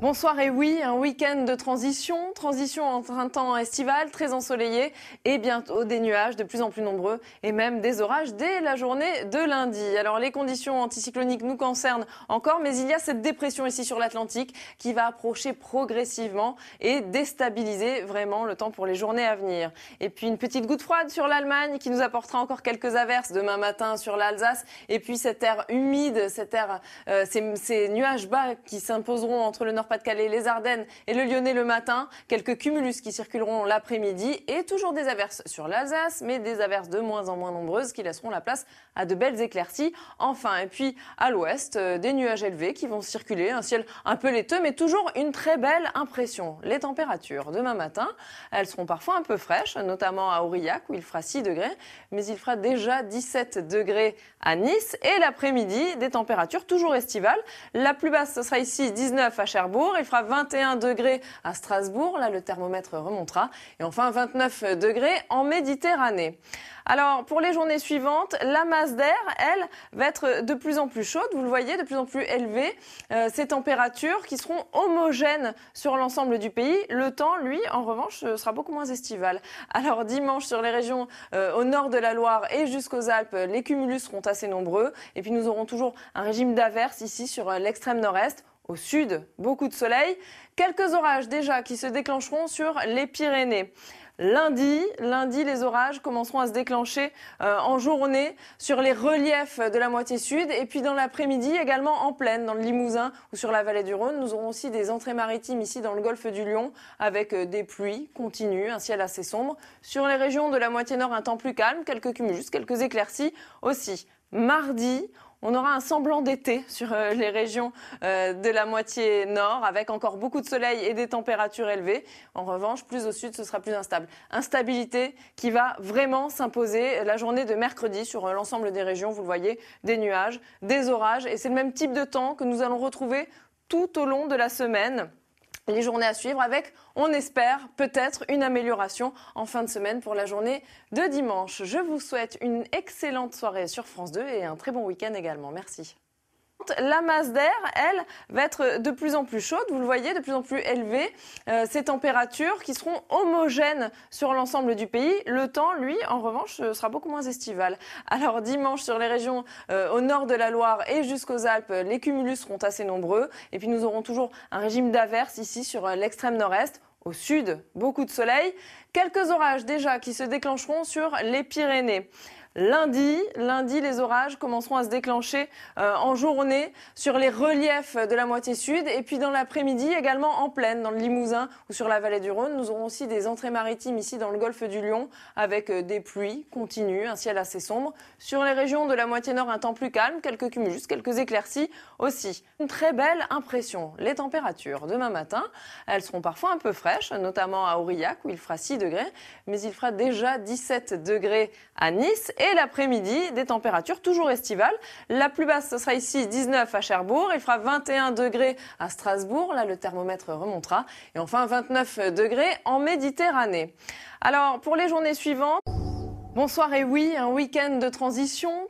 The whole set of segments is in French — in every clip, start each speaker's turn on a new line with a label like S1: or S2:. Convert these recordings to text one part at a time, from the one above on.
S1: Bonsoir et oui, un week-end de transition entre un temps estival très ensoleillé et bientôt des nuages de plus en plus nombreux et même des orages dès la journée de lundi. Alors les conditions anticycloniques nous concernent encore, mais il y a cette dépression ici sur l'Atlantique qui va approcher progressivement et déstabiliser vraiment le temps pour les journées à venir. Et puis une petite goutte froide sur l'Allemagne qui nous apportera encore quelques averses demain matin sur l'Alsace et puis cet air humide, ces nuages bas qui s'imposeront entre le Nord-Pas-de-Calais, les Ardennes et le Lyonnais le matin. Quelques cumulus qui circuleront l'après-midi et toujours des averses sur l'Alsace, mais des averses de moins en moins nombreuses qui laisseront la place à de belles éclaircies. Enfin, et puis à l'ouest, des nuages élevés qui vont circuler, un ciel un peu laiteux, mais toujours une très belle impression. Les températures demain matin, elles seront parfois un peu fraîches, notamment à Aurillac où il fera 6 degrés, mais il fera déjà 17 degrés à Nice. Et l'après-midi, des températures toujours estivales. La plus basse, ce sera ici 19 à Cherbourg. Il fera 21 degrés à Strasbourg, là le thermomètre remontera. Et enfin 29 degrés en Méditerranée. Alors pour les journées suivantes, la masse d'air, elle, va être de plus en plus chaude, vous le voyez, de plus en plus élevée. Ces températures qui seront homogènes sur l'ensemble du pays. Le temps, lui, en revanche, sera beaucoup moins estival. Alors dimanche, sur les régions au nord de la Loire et jusqu'aux Alpes, les cumulus seront assez nombreux. Et puis nous aurons toujours un régime d'averses ici sur l'extrême nord-est. Au sud, beaucoup de soleil. Quelques orages déjà qui se déclencheront sur les Pyrénées. Lundi, les orages commenceront à se déclencher en journée sur les reliefs de la moitié sud et puis dans l'après-midi également en plaine, dans le Limousin ou sur la vallée du Rhône. Nous aurons aussi des entrées maritimes ici dans le golfe du Lion avec des pluies continues, un ciel assez sombre. Sur les régions de la moitié nord, un temps plus calme, quelques cumulus, quelques éclaircies aussi. Mardi, on aura un semblant d'été sur les régions de la moitié nord avec encore beaucoup de soleil et des températures élevées. En revanche, plus au sud, ce sera plus instable. Instabilité qui va vraiment s'imposer la journée de mercredi sur l'ensemble des régions. Vous le voyez, des nuages, des orages et c'est le même type de temps que nous allons retrouver tout au long de la semaine. Les journées à suivre avec, on espère, peut-être une amélioration en fin de semaine pour la journée de dimanche. Je vous souhaite une excellente soirée sur France 2 et un très bon week-end également. Merci. La masse d'air, elle, va être de plus en plus chaude, vous le voyez, de plus en plus élevée. Ces températures qui seront homogènes sur l'ensemble du pays. Le temps, lui, en revanche, sera beaucoup moins estival. Alors dimanche, sur les régions au nord de la Loire et jusqu'aux Alpes, les cumulus seront assez nombreux. Et puis nous aurons toujours un régime d'averses ici sur l'extrême nord-est. Au sud, beaucoup de soleil. Quelques orages déjà qui se déclencheront sur les Pyrénées. Lundi, les orages commenceront à se déclencher en journée sur les reliefs de la moitié sud et puis dans l'après-midi également en plaine, dans le Limousin ou sur la vallée du Rhône. Nous aurons aussi des entrées maritimes ici dans le golfe du Lion avec des pluies continues, un ciel assez sombre. Sur les régions de la moitié nord, un temps plus calme, quelques cumulus, quelques éclaircies aussi. Une très belle impression. Les températures demain matin, elles seront parfois un peu fraîches, notamment à Aurillac où il fera 6 degrés, mais il fera déjà 17 degrés à Nice. Et l'après-midi, des températures toujours estivales. La plus basse, ce sera ici 19 à Cherbourg. Il fera 21 degrés à Strasbourg. Là, le thermomètre remontera. Et enfin, 29 degrés en Méditerranée. Alors, pour les journées suivantes... Bonsoir et oui, un week-end de transition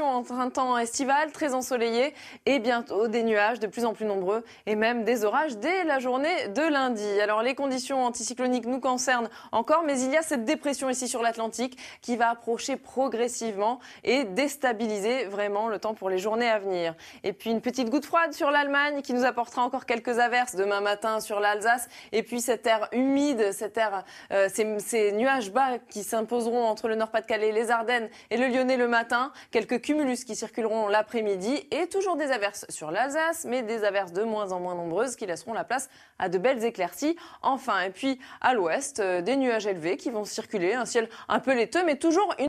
S1: entre un temps estival très ensoleillé et bientôt des nuages de plus en plus nombreux et même des orages dès la journée de lundi. Alors les conditions anticycloniques nous concernent encore, mais il y a cette dépression ici sur l'Atlantique qui va approcher progressivement et déstabiliser vraiment le temps pour les journées à venir. Et puis une petite goutte froide sur l'Allemagne qui nous apportera encore quelques averses demain matin sur l'Alsace et puis cet air humide, ces nuages bas qui s'imposeront entre le Nord-Pas-de-Calais, les Ardennes et le Lyonnais le matin. Quelques cumulus qui circuleront l'après-midi et toujours des averses sur l'Alsace, mais des averses de moins en moins nombreuses qui laisseront la place à de belles éclaircies. Enfin, et puis à l'ouest, des nuages élevés qui vont circuler, un ciel un peu laiteux, mais toujours une